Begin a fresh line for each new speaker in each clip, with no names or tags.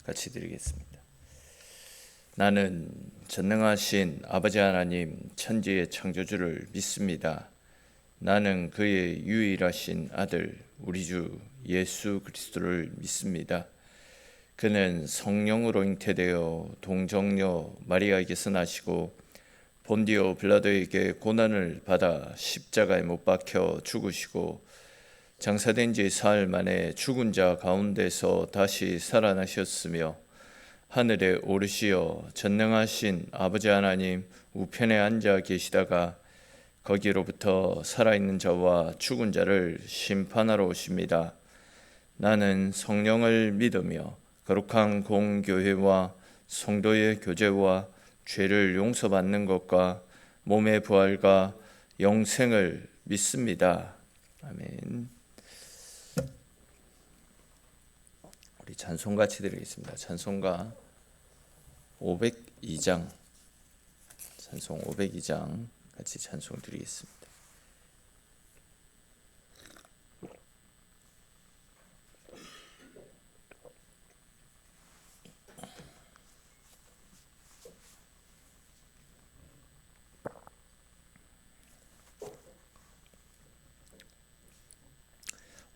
같이 드리겠습니다. 나는 전능하신 아버지 하나님 천지의 창조주를 믿습니다. 나는 그의 유일하신 아들 우리 주 예수 그리스도를 믿습니다. 그는 성령으로 잉태되어 동정녀 마리아에게서 나시고 본디오 빌라도에게 고난을 받아 십자가에 못 박혀 죽으시고 장사된 지 사흘 만에 죽은 자 가운데서 다시 살아나셨으며 하늘에 오르시어 전능하신 아버지 하나님 우편에 앉아 계시다가 거기로부터 살아있는 자와 죽은 자를 심판하러 오십니다. 나는 성령을 믿으며 거룩한 공교회와 성도의 교제와 죄를 용서받는 것과 몸의 부활과 영생을 믿습니다. 아멘. 우리 찬송 같이 드리겠습니다. 찬송가 502장, 찬송 502장 같이 찬송 드리겠습니다.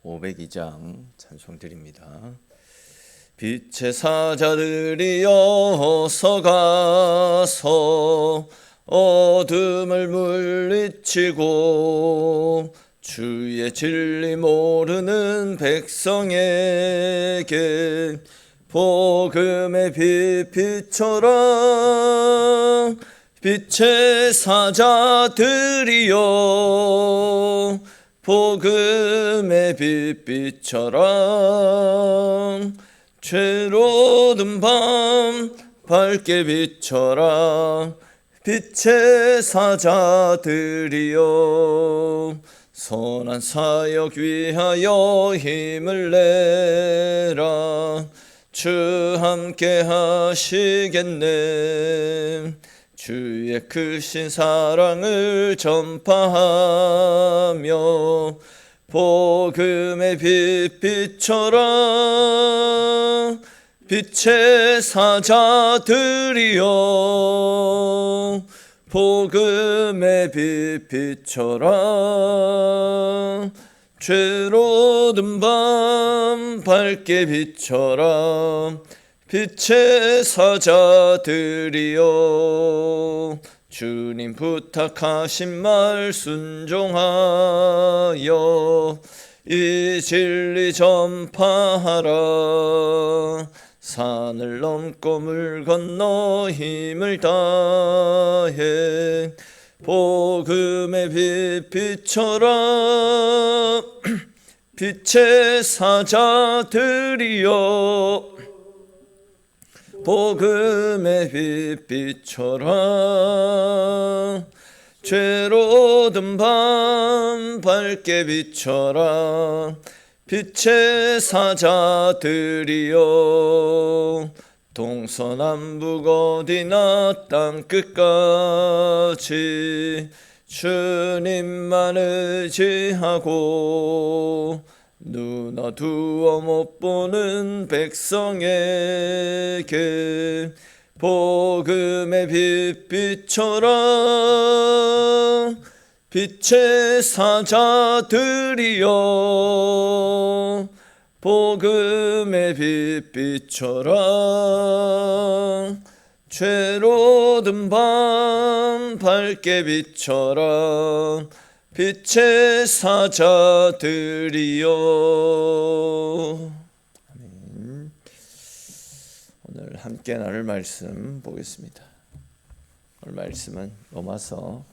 (502장) 찬송 드립니다. 빛의 사자들이여 서가서 어둠을 물리치고 주의 진리 모르는 백성에게 복음의 빛 비춰라. 빛의 사자들이여 복음의 빛 비춰라. 죄로든 밤 밝게 비춰라. 빛의 사자들이여 선한 사역 위하여 힘을 내라. 주 함께 하시겠네. 주의 크신 사랑을 전파하며 복음의 빛 비춰라. 빛의 사자들이여 복음의 빛 비춰라. 죄로든 밤 밝게 비춰라. 빛의 사자들이여 주님 부탁하신 말 순종하여 이 진리 전파하라. 산을 넘고 물 건너 힘을 다해 복음의 빛 비춰라. 빛의 사자들이여 복음의 빛 비춰라. 죄로든 밤 밝게 비춰라. 빛의 사자들이여 동서남북 어디나 땅끝까지 주님만 의지하고 눈 어두워 못 보는 백성에게 복음의 빛 비춰라. 빛의 사자들이여 복음의 빛 비춰라. 죄로든 밤 밝게 비춰라. 빛의 사자들이여. 아멘. 오늘 함께 나눌 말씀 보겠습니다. 오늘 말씀은 로마서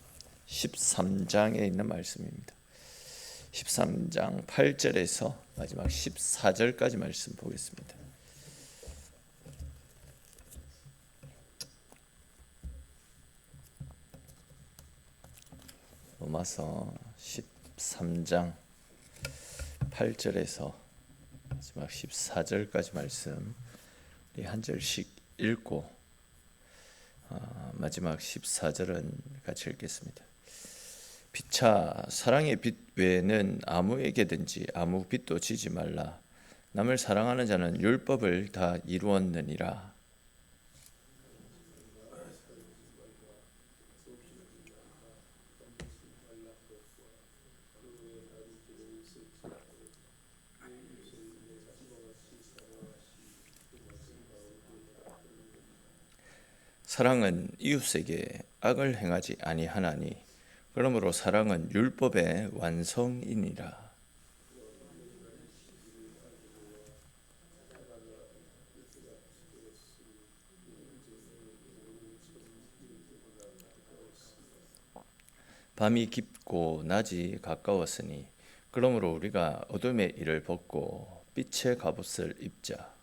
13장에 있는 말씀입니다. 13장 8절에서 마지막 14절까지 말씀 보겠습니다. 로마서 13장 8절에서 마지막 14절까지 말씀 우리 한 절씩 읽고 마지막 14절은 같이 읽겠습니다. 피차 사랑의 빛 외에는 아무에게든지 아무 빛도 지지 말라. 남을 사랑하는 자는 율법을 다 이루었느니라. 사랑은 이웃에게 악을 행하지 아니하나니 그러므로 사랑은 율법의 완성이니라. 밤이 깊고 낮이 가까웠으니 그러므로 우리가 어둠의 일을 벗고 빛의 갑옷을 입자.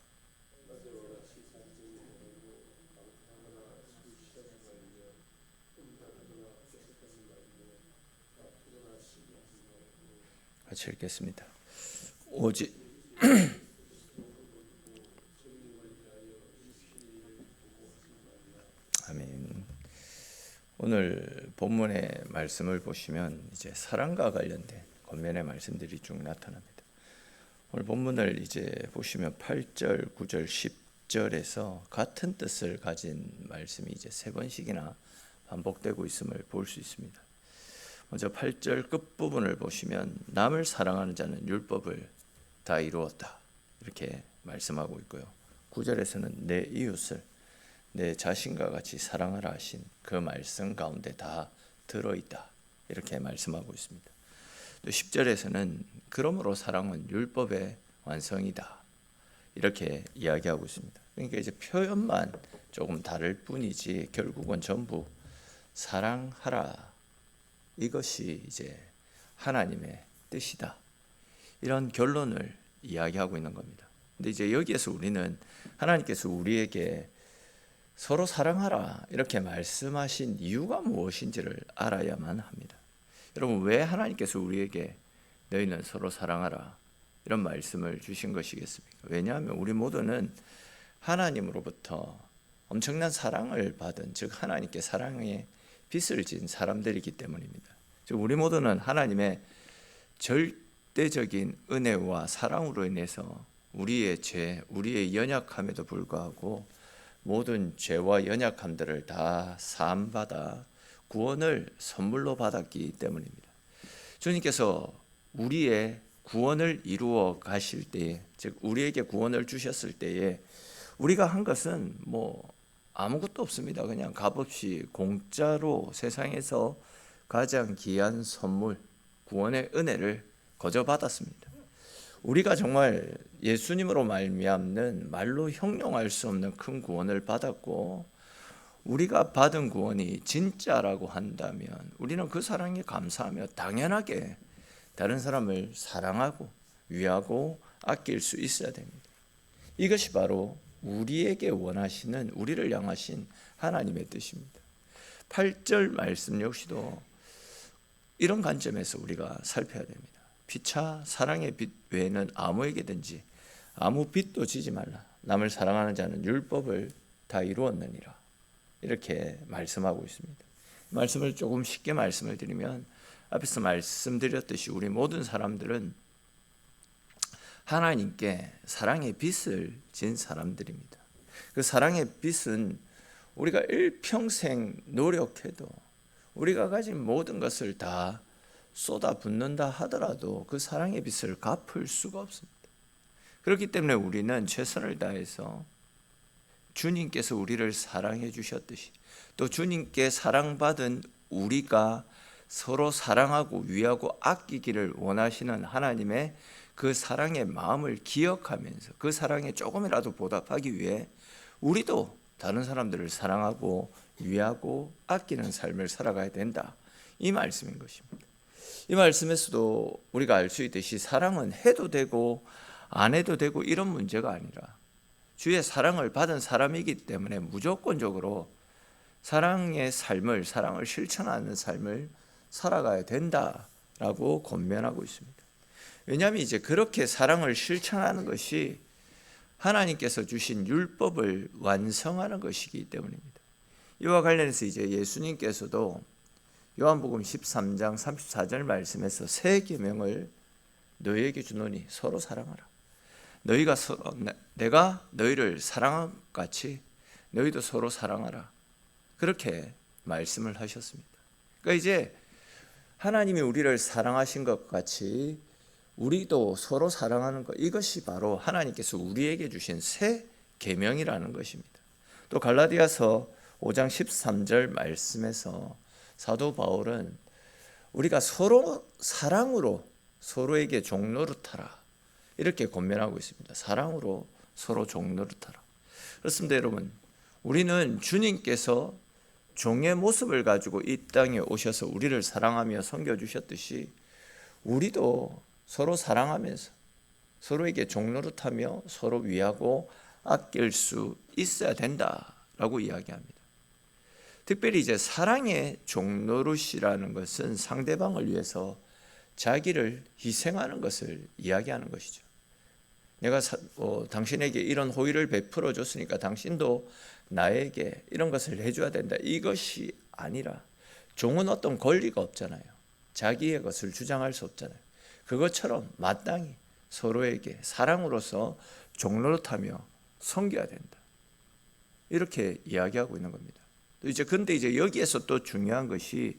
같이 읽겠습니다. 오직 아멘. 오늘 본문의 말씀을 보시면 이제 사랑과 관련된 권면의 말씀들이 쭉 나타납니다. 오늘 본문을 이제 보시면 8절, 9절, 10절에서 같은 뜻을 가진 말씀이 이제 3번씩이나 반복되고 있음을 볼 수 있습니다. 먼저 8절 끝부분을 보시면 남을 사랑하는 자는 율법을 다 이루었다 이렇게 말씀하고 있고요. 9절에서는 내 이웃을 내 자신과 같이 사랑하라 하신 그 말씀 가운데 다 들어있다 이렇게 말씀하고 있습니다. 또 10절에서는 그러므로 사랑은 율법의 완성이다 이렇게 이야기하고 있습니다. 그러니까 이제 표현만 조금 다를 뿐이지 결국은 전부 사랑하라 이것이 이제 하나님의 뜻이다 이런 결론을 이야기하고 있는 겁니다. 근데 이제 여기에서 우리는 하나님께서 우리에게 서로 사랑하라 이렇게 말씀하신 이유가 무엇인지를 알아야만 합니다. 여러분, 왜 하나님께서 우리에게 너희는 서로 사랑하라 이런 말씀을 주신 것이겠습니까? 왜냐하면 우리 모두는 하나님으로부터 엄청난 사랑을 받은, 즉 하나님께 사랑의 빚을 진 사람들이기 때문입니다. 즉 우리 모두는 하나님의 절대적인 은혜와 사랑으로 인해서 우리의 죄, 우리의 연약함에도 불구하고 모든 죄와 연약함들을 다 사함받아 구원을 선물로 받았기 때문입니다. 주님께서 우리의 구원을 이루어 가실 때에, 즉 우리에게 구원을 주셨을 때에 우리가 한 것은 아무것도 없습니다. 그냥 값없이 공짜로 세상에서 가장 귀한 선물, 구원의 은혜를 거저 받았습니다. 우리가 정말 예수님으로 말미암는 말로 형용할 수 없는 큰 구원을 받았고, 우리가 받은 구원이 진짜라고 한다면 우리는 그 사랑에 감사하며 당연하게 다른 사람을 사랑하고 위하고 아낄 수 있어야 됩니다. 이것이 바로 우리에게 원하시는, 우리를 향하신 하나님의 뜻입니다. 8절 말씀 역시도 이런 관점에서 우리가 살펴야 됩니다. 피차 사랑의 빛 외에는 아무에게든지 아무 빚도 지지 말라. 남을 사랑하는 자는 율법을 다 이루었느니라. 이렇게 말씀하고 있습니다. 말씀을 조금 쉽게 말씀을 드리면, 앞에서 말씀드렸듯이 우리 모든 사람들은 하나님께 사랑의 빚을 진 사람들입니다. 그 사랑의 빚은 우리가 일평생 노력해도 우리가 가진 모든 것을 다 쏟아붓는다 하더라도 그 사랑의 빚을 갚을 수가 없습니다. 그렇기 때문에 우리는 최선을 다해서 주님께서 우리를 사랑해 주셨듯이, 또 주님께 사랑받은 우리가 서로 사랑하고 위하고 아끼기를 원하시는 하나님의 그 사랑의 마음을 기억하면서 그 사랑에 조금이라도 보답하기 위해 우리도 다른 사람들을 사랑하고 위하고 아끼는 삶을 살아가야 된다, 이 말씀인 것입니다. 이 말씀에서도 우리가 알 수 있듯이 사랑은 해도 되고 안 해도 되고 이런 문제가 아니라 주의 사랑을 받은 사람이기 때문에 무조건적으로 사랑의 삶을, 사랑을 실천하는 삶을 살아가야 된다라고 권면하고 있습니다. 왜냐하면 이제 그렇게 사랑을 실천하는 것이 하나님께서 주신 율법을 완성하는 것이기 때문입니다. 이와 관련해서 이제 예수님께서도 요한복음 13장 34절 말씀에서 새 계명을 너희에게 주노니 서로 사랑하라. 내가 너희를 사랑한 것 같이 너희도 서로 사랑하라. 그렇게 말씀을 하셨습니다. 그러니까 이제 하나님이 우리를 사랑하신 것 같이 우리도 서로 사랑하는 것, 이것이 바로 하나님께서 우리에게 주신 새 계명이라는 것입니다. 또 갈라디아서 5장 13절 말씀에서 사도 바울은 우리가 서로 사랑으로 서로에게 종노릇하라, 이렇게 권면하고 있습니다. 사랑으로 서로 종노릇하라. 그렇습니다. 여러분, 우리는 주님께서 종의 모습을 가지고 이 땅에 오셔서 우리를 사랑하며 섬겨주셨듯이 우리도 서로 사랑하면서 서로에게 종노릇하며 서로 위하고 아낄 수 있어야 된다라고 이야기합니다. 특별히 이제 사랑의 종노릇이라는 것은 상대방을 위해서 자기를 희생하는 것을 이야기하는 것이죠. 내가 당신에게 이런 호의를 베풀어 줬으니까 당신도 나에게 이런 것을 해줘야 된다, 이것이 아니라, 종은 어떤 권리가 없잖아요. 자기의 것을 주장할 수 없잖아요. 그것처럼 마땅히 서로에게 사랑으로서 종노릇하며 섬겨야 된다, 이렇게 이야기하고 있는 겁니다. 근데 이제 여기에서 또 중요한 것이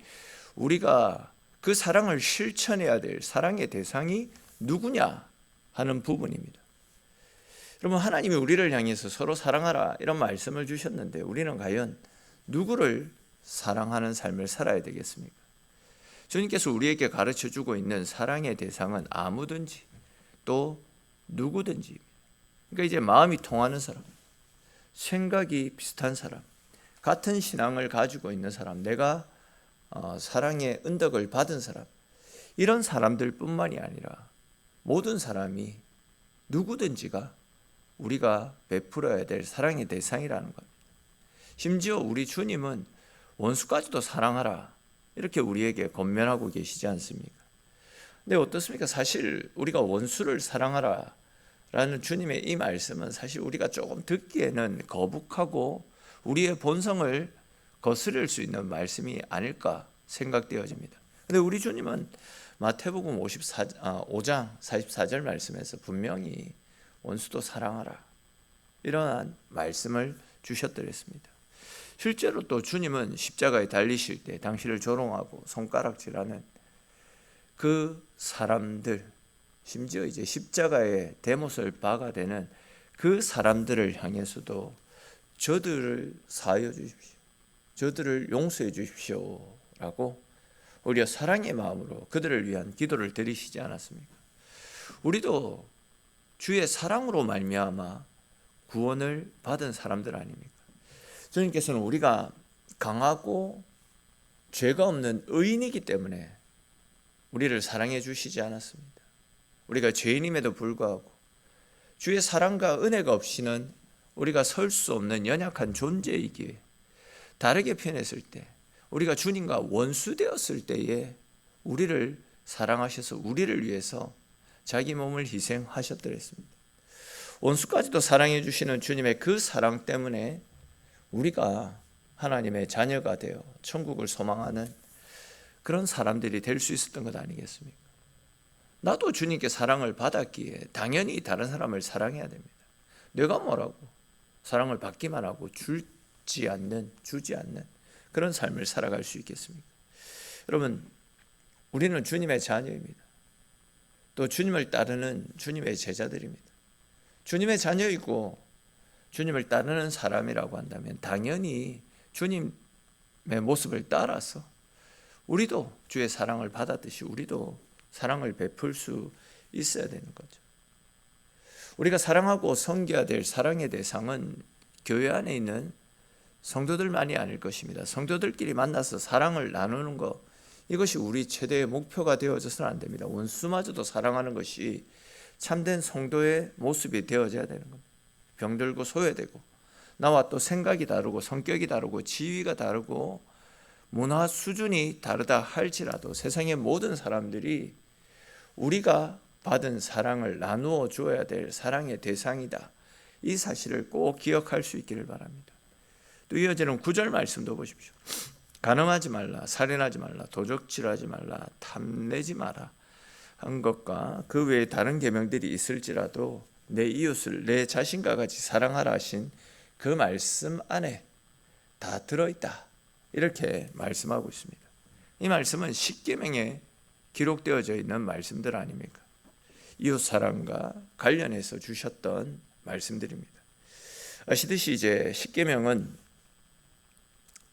우리가 그 사랑을 실천해야 될 사랑의 대상이 누구냐 하는 부분입니다. 여러분, 하나님이 우리를 향해서 서로 사랑하라 이런 말씀을 주셨는데 우리는 과연 누구를 사랑하는 삶을 살아야 되겠습니까? 주님께서 우리에게 가르쳐주고 있는 사랑의 대상은 아무든지 또 누구든지, 그러니까 이제 마음이 통하는 사람, 생각이 비슷한 사람, 같은 신앙을 가지고 있는 사람, 내가 사랑의 은덕을 받은 사람, 이런 사람들뿐만이 아니라 모든 사람이 누구든지가 우리가 베풀어야 될 사랑의 대상이라는 것. 심지어 우리 주님은 원수까지도 사랑하라, 이렇게 우리에게 권면하고 계시지 않습니까? 근데 어떻습니까? 사실 우리가 원수를 사랑하라 라는 주님의 이 말씀은 사실 우리가 조금 듣기에는 거북하고 우리의 본성을 거스릴 수 있는 말씀이 아닐까 생각되어집니다. 근데 우리 주님은 마태복음 5장 44절 말씀에서 분명히 원수도 사랑하라, 이러한 말씀을 주셨더랬습니다. 실제로 또 주님은 십자가에 달리실 때 당신을 조롱하고 손가락질하는 그 사람들, 심지어 이제 십자가에 대못을 박아 되는 그 사람들을 향해서도 저들을 사하여 주십시오, 저들을 용서해 주십시오 라고 오히려 사랑의 마음으로 그들을 위한 기도를 드리시지 않았습니까? 우리도 주의 사랑으로 말미암아 구원을 받은 사람들 아닙니까? 주님께서는 우리가 강하고 죄가 없는 의인이기 때문에 우리를 사랑해 주시지 않았습니다. 우리가 죄인임에도 불구하고 주의 사랑과 은혜가 없이는 우리가 설 수 없는 연약한 존재이기에, 다르게 표현했을 때 우리가 주님과 원수되었을 때에 우리를 사랑하셔서 우리를 위해서 자기 몸을 희생하셨더랬습니다. 원수까지도 사랑해 주시는 주님의 그 사랑 때문에 우리가 하나님의 자녀가 되어 천국을 소망하는 그런 사람들이 될 수 있었던 것 아니겠습니까? 나도 주님께 사랑을 받았기에 당연히 다른 사람을 사랑해야 됩니다. 내가 뭐라고 사랑을 받기만 하고 주지 않는 그런 삶을 살아갈 수 있겠습니까? 여러분, 우리는 주님의 자녀입니다. 또 주님을 따르는 주님의 제자들입니다. 주님의 자녀이고 주님을 따르는 사람이라고 한다면 당연히 주님의 모습을 따라서 우리도 주의 사랑을 받았듯이 우리도 사랑을 베풀 수 있어야 되는 거죠. 우리가 사랑하고 섬겨야 될 사랑의 대상은 교회 안에 있는 성도들만이 아닐 것입니다. 성도들끼리 만나서 사랑을 나누는 것, 이것이 우리 최대의 목표가 되어져서는 안 됩니다. 원수마저도 사랑하는 것이 참된 성도의 모습이 되어져야 되는 겁니다. 병들고 소외되고 나와 또 생각이 다르고 성격이 다르고 지위가 다르고 문화 수준이 다르다 할지라도 세상의 모든 사람들이 우리가 받은 사랑을 나누어 주어야 될 사랑의 대상이다, 이 사실을 꼭 기억할 수 있기를 바랍니다. 또 이어지는 9절 말씀도 보십시오. 간음하지 말라, 살인하지 말라, 도적질하지 말라, 탐내지 마라 한 것과 그 외에 다른 계명들이 있을지라도 내 이웃을 내 자신과 같이 사랑하라 하신 그 말씀 안에 다 들어있다, 이렇게 말씀하고 있습니다. 이 말씀은 십계명에 기록되어져 있는 말씀들 아닙니까? 이웃 사랑과 관련해서 주셨던 말씀들입니다. 아시듯이 이제 십계명은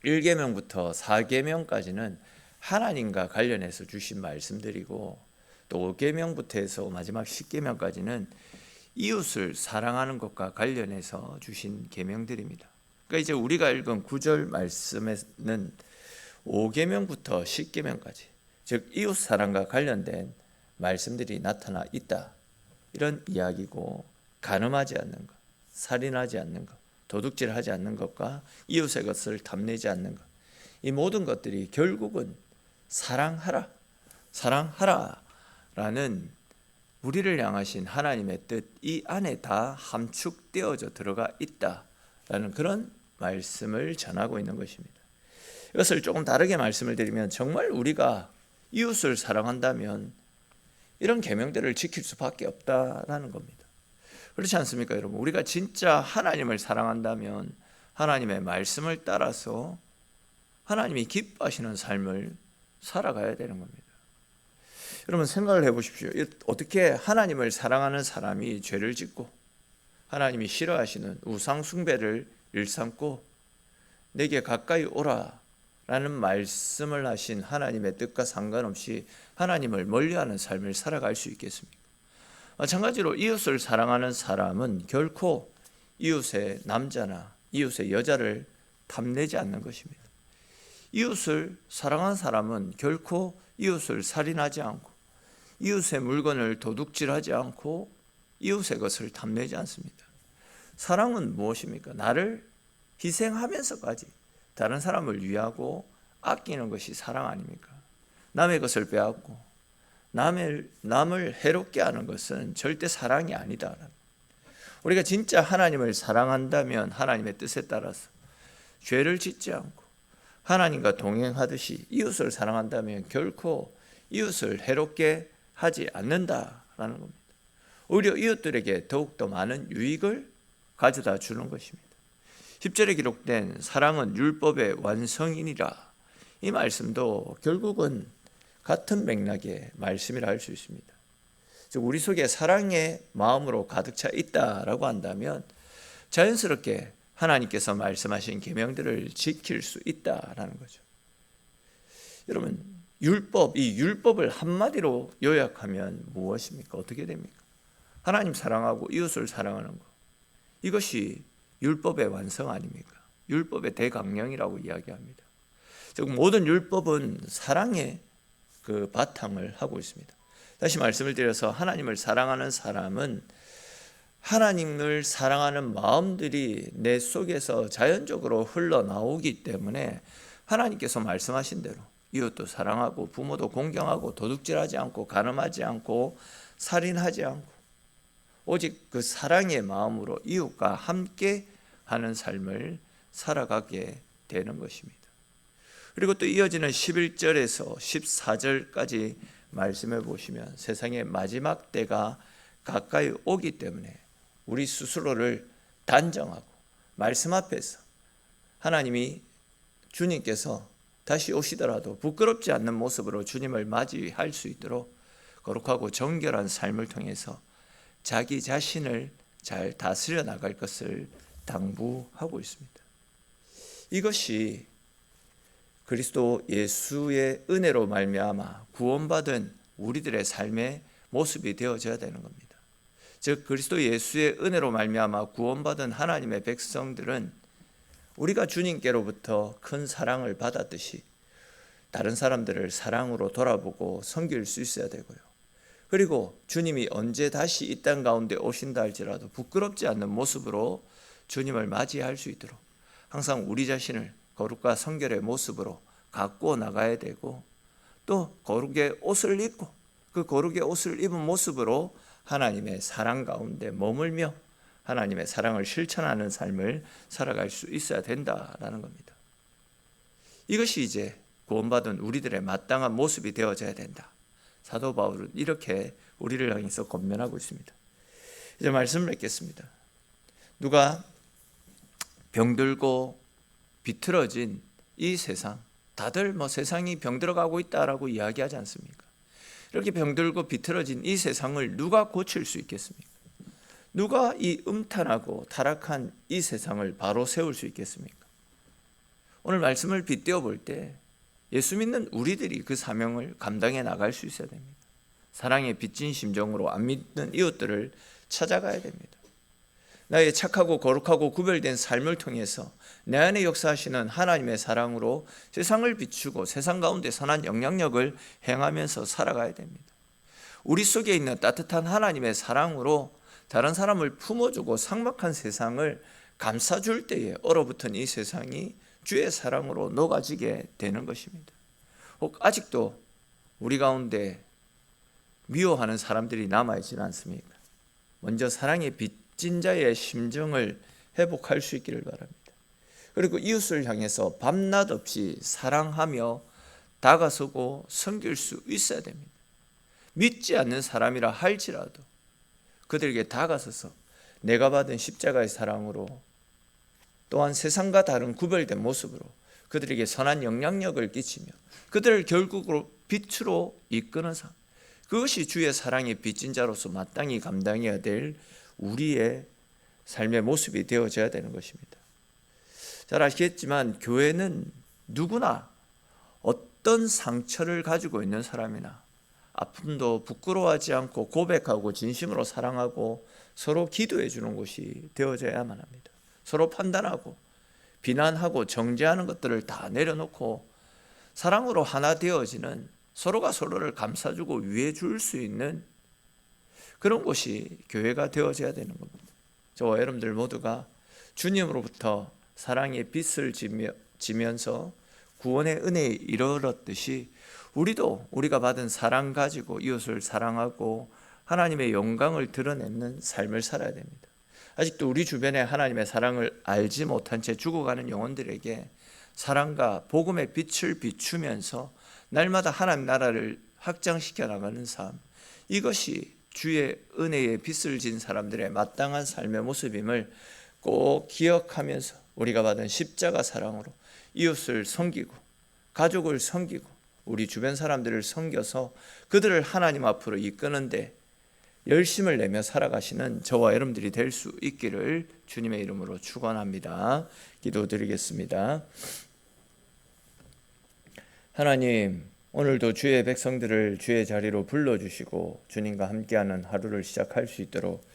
1계명부터 4계명까지는 하나님과 관련해서 주신 말씀들이고, 또 5계명부터 해서 마지막 10계명까지는 이웃을 사랑하는 것과 관련해서 주신 계명들입니다. 그러니까 이제 우리가 읽은 9절 말씀에는 5계명부터 10계명까지, 즉 이웃 사랑과 관련된 말씀들이 나타나 있다, 이런 이야기고, 간음하지 않는 것, 살인하지 않는 것, 도둑질하지 않는 것과 이웃의 것을 탐내지 않는 것, 이 모든 것들이 결국은 사랑하라, 사랑하라라는 우리를 향하신 하나님의 뜻, 이 안에 다 함축되어져 들어가 있다라는 그런 말씀을 전하고 있는 것입니다. 이것을 조금 다르게 말씀을 드리면, 정말 우리가 이웃을 사랑한다면 이런 계명들을 지킬 수밖에 없다라는 겁니다. 그렇지 않습니까, 여러분? 우리가 진짜 하나님을 사랑한다면 하나님의 말씀을 따라서 하나님이 기뻐하시는 삶을 살아가야 되는 겁니다. 여러분, 생각을 해보십시오. 어떻게 하나님을 사랑하는 사람이 죄를 짓고 하나님이 싫어하시는 우상 숭배를 일삼고 내게 가까이 오라 라는 말씀을 하신 하나님의 뜻과 상관없이 하나님을 멀리하는 삶을 살아갈 수 있겠습니까? 마찬가지로 이웃을 사랑하는 사람은 결코 이웃의 남자나 이웃의 여자를 탐내지 않는 것입니다. 이웃을 사랑하는 사람은 결코 이웃을 살인하지 않고 이웃의 물건을 도둑질하지 않고 이웃의 것을 탐내지 않습니다. 사랑은 무엇입니까? 나를 희생하면서까지 다른 사람을 위하고 아끼는 것이 사랑 아닙니까? 남의 것을 빼앗고 남을 해롭게 하는 것은 절대 사랑이 아니다. 우리가 진짜 하나님을 사랑한다면 하나님의 뜻에 따라서 죄를 짓지 않고 하나님과 동행하듯이 이웃을 사랑한다면 결코 이웃을 해롭게 하지 않는다라는 겁니다. 오히려 이웃들에게 더욱더 많은 유익을 가져다 주는 것입니다. 10절에 기록된 사랑은 율법의 완성이니라, 이 말씀도 결국은 같은 맥락의 말씀이라 할 수 있습니다. 즉 우리 속에 사랑의 마음으로 가득 차 있다라고 한다면 자연스럽게 하나님께서 말씀하신 계명들을 지킬 수 있다라는 거죠. 여러분, 이 율법을 한마디로 요약하면 무엇입니까? 어떻게 됩니까? 하나님 사랑하고 이웃을 사랑하는 것, 이것이 율법의 완성 아닙니까? 율법의 대강령이라고 이야기합니다. 즉 모든 율법은 사랑의 그 바탕을 하고 있습니다. 다시 말씀을 드려서 하나님을 사랑하는 사람은 하나님을 사랑하는 마음들이 내 속에서 자연적으로 흘러나오기 때문에 하나님께서 말씀하신 대로 이웃도 사랑하고 부모도 공경하고 도둑질하지 않고 간음하지 않고 살인하지 않고 오직 그 사랑의 마음으로 이웃과 함께 하는 삶을 살아가게 되는 것입니다. 그리고 또 이어지는 11절에서 14절까지 말씀해 보시면 세상의 마지막 때가 가까이 오기 때문에 우리 스스로를 단정하고 말씀 앞에서 하나님이 주님께서 다시 오시더라도 부끄럽지 않는 모습으로 주님을 맞이할 수 있도록 거룩하고 정결한 삶을 통해서 자기 자신을 잘 다스려 나갈 것을 당부하고 있습니다. 이것이 그리스도 예수의 은혜로 말미암아 구원받은 우리들의 삶의 모습이 되어져야 되는 겁니다. 즉 그리스도 예수의 은혜로 말미암아 구원받은 하나님의 백성들은 우리가 주님께로부터 큰 사랑을 받았듯이 다른 사람들을 사랑으로 돌아보고 섬길 수 있어야 되고요. 그리고 주님이 언제 다시 이 땅 가운데 오신다 할지라도 부끄럽지 않는 모습으로 주님을 맞이할 수 있도록 항상 우리 자신을 거룩과 성결의 모습으로 갖고 나가야 되고, 또 거룩의 옷을 입고 그 거룩의 옷을 입은 모습으로 하나님의 사랑 가운데 머물며 하나님의 사랑을 실천하는 삶을 살아갈 수 있어야 된다라는 겁니다. 이것이 이제 구원받은 우리들의 마땅한 모습이 되어져야 된다. 사도 바울은 이렇게 우리를 향해서 권면하고 있습니다. 이제 말씀을 맺겠습니다. 누가 병들고 비틀어진 이 세상, 다들 세상이 병들어가고 있다라고 이야기하지 않습니까? 이렇게 병들고 비틀어진 이 세상을 누가 고칠 수 있겠습니까? 누가 이 음탄하고 타락한 이 세상을 바로 세울 수 있겠습니까? 오늘 말씀을 빗대어 볼 때 예수 믿는 우리들이 그 사명을 감당해 나갈 수 있어야 됩니다. 사랑에 빚진 심정으로 안 믿는 이웃들을 찾아가야 됩니다. 나의 착하고 거룩하고 구별된 삶을 통해서 내 안에 역사하시는 하나님의 사랑으로 세상을 비추고 세상 가운데 선한 영향력을 행하면서 살아가야 됩니다. 우리 속에 있는 따뜻한 하나님의 사랑으로 다른 사람을 품어주고 삭막한 세상을 감싸줄 때에 얼어붙은 이 세상이 주의 사랑으로 녹아지게 되는 것입니다. 혹 아직도 우리 가운데 미워하는 사람들이 남아있지는 않습니까? 먼저 사랑에 빚진 자의 심정을 회복할 수 있기를 바랍니다. 그리고 이웃을 향해서 밤낮 없이 사랑하며 다가서고 섬길 수 있어야 됩니다. 믿지 않는 사람이라 할지라도 그들에게 다가서서 내가 받은 십자가의 사랑으로 또한 세상과 다른 구별된 모습으로 그들에게 선한 영향력을 끼치며 그들을 결국으로 빛으로 이끄는 삶, 그것이 주의 사랑의 빚진 자로서 마땅히 감당해야 될 우리의 삶의 모습이 되어져야 되는 것입니다. 잘 아시겠지만 교회는 누구나 어떤 상처를 가지고 있는 사람이나 아픔도 부끄러워하지 않고 고백하고 진심으로 사랑하고 서로 기도해 주는 곳이 되어져야만 합니다. 서로 판단하고 비난하고 정죄하는 것들을 다 내려놓고 사랑으로 하나 되어지는, 서로가 서로를 감싸주고 위해 줄 수 있는 그런 곳이 교회가 되어져야 되는 겁니다. 저와 여러분들 모두가 주님으로부터 사랑의 빛을 지면서 구원의 은혜에 이르렀듯이 우리도 우리가 받은 사랑 가지고 이웃을 사랑하고 하나님의 영광을 드러내는 삶을 살아야 됩니다. 아직도 우리 주변에 하나님의 사랑을 알지 못한 채 죽어가는 영혼들에게 사랑과 복음의 빛을 비추면서 날마다 하나님 나라를 확장시켜 나가는 삶, 이것이 주의 은혜의 빛을 진 사람들의 마땅한 삶의 모습임을 꼭 기억하면서 우리가 받은 십자가 사랑으로 이웃을 섬기고 가족을 섬기고 우리 주변 사람들을 섬겨서 그들을 하나님 앞으로 이끄는데 열심을 내며 살아가시는 저와 여러분들이 될 수 있기를 주님의 이름으로 축원합니다. 기도드리겠습니다. 하나님, 오늘도 주의 백성들을 주의 자리로 불러주시고 주님과 함께하는 하루를 시작할 수 있도록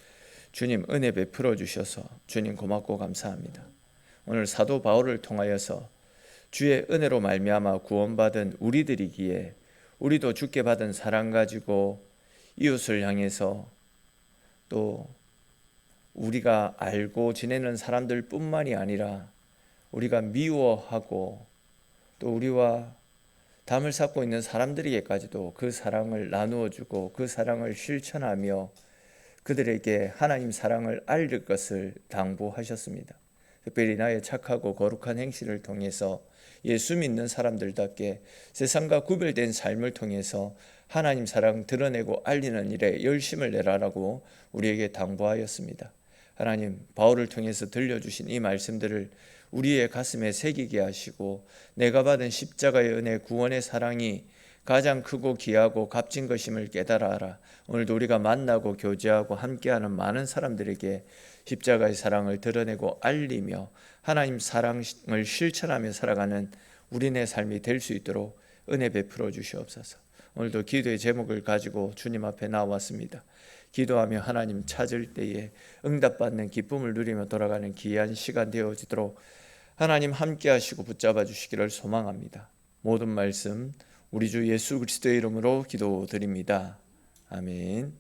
주님 은혜 베풀어 주셔서 주님 고맙고 감사합니다. 오늘 사도 바울을 통하여서 주의 은혜로 말미암아 구원받은 우리들이기에 우리도 주께 받은 사랑 가지고 이웃을 향해서 또 우리가 알고 지내는 사람들 뿐만이 아니라 우리가 미워하고 또 우리와 담을 쌓고 있는 사람들에게까지도 그 사랑을 나누어 주고 그 사랑을 실천하며 그들에게 하나님 사랑을 알릴 것을 당부하셨습니다. 특별히 나의 착하고 거룩한 행실을 통해서 예수 믿는 사람들답게 세상과 구별된 삶을 통해서 하나님 사랑 드러내고 알리는 일에 열심을 내라라고 우리에게 당부하였습니다. 하나님, 바울을 통해서 들려주신 이 말씀들을 우리의 가슴에 새기게 하시고 내가 받은 십자가의 은혜 구원의 사랑이 가장 크고 귀하고 값진 것임을 깨달아라. 오늘도 우리가 만나고 교제하고 함께하는 많은 사람들에게 십자가의 사랑을 드러내고 알리며 하나님 사랑을 실천하며 살아가는 우리네 삶이 될 수 있도록 은혜 베풀어 주시옵소서. 오늘도 기도의 제목을 가지고 주님 앞에 나왔습니다. 기도하며 하나님 찾을 때에 응답받는 기쁨을 누리며 돌아가는 귀한 시간 되어지도록 하나님 함께 하시고 붙잡아 주시기를 소망합니다. 모든 말씀 우리 주 예수 그리스도의 이름으로 기도드립니다. 아멘.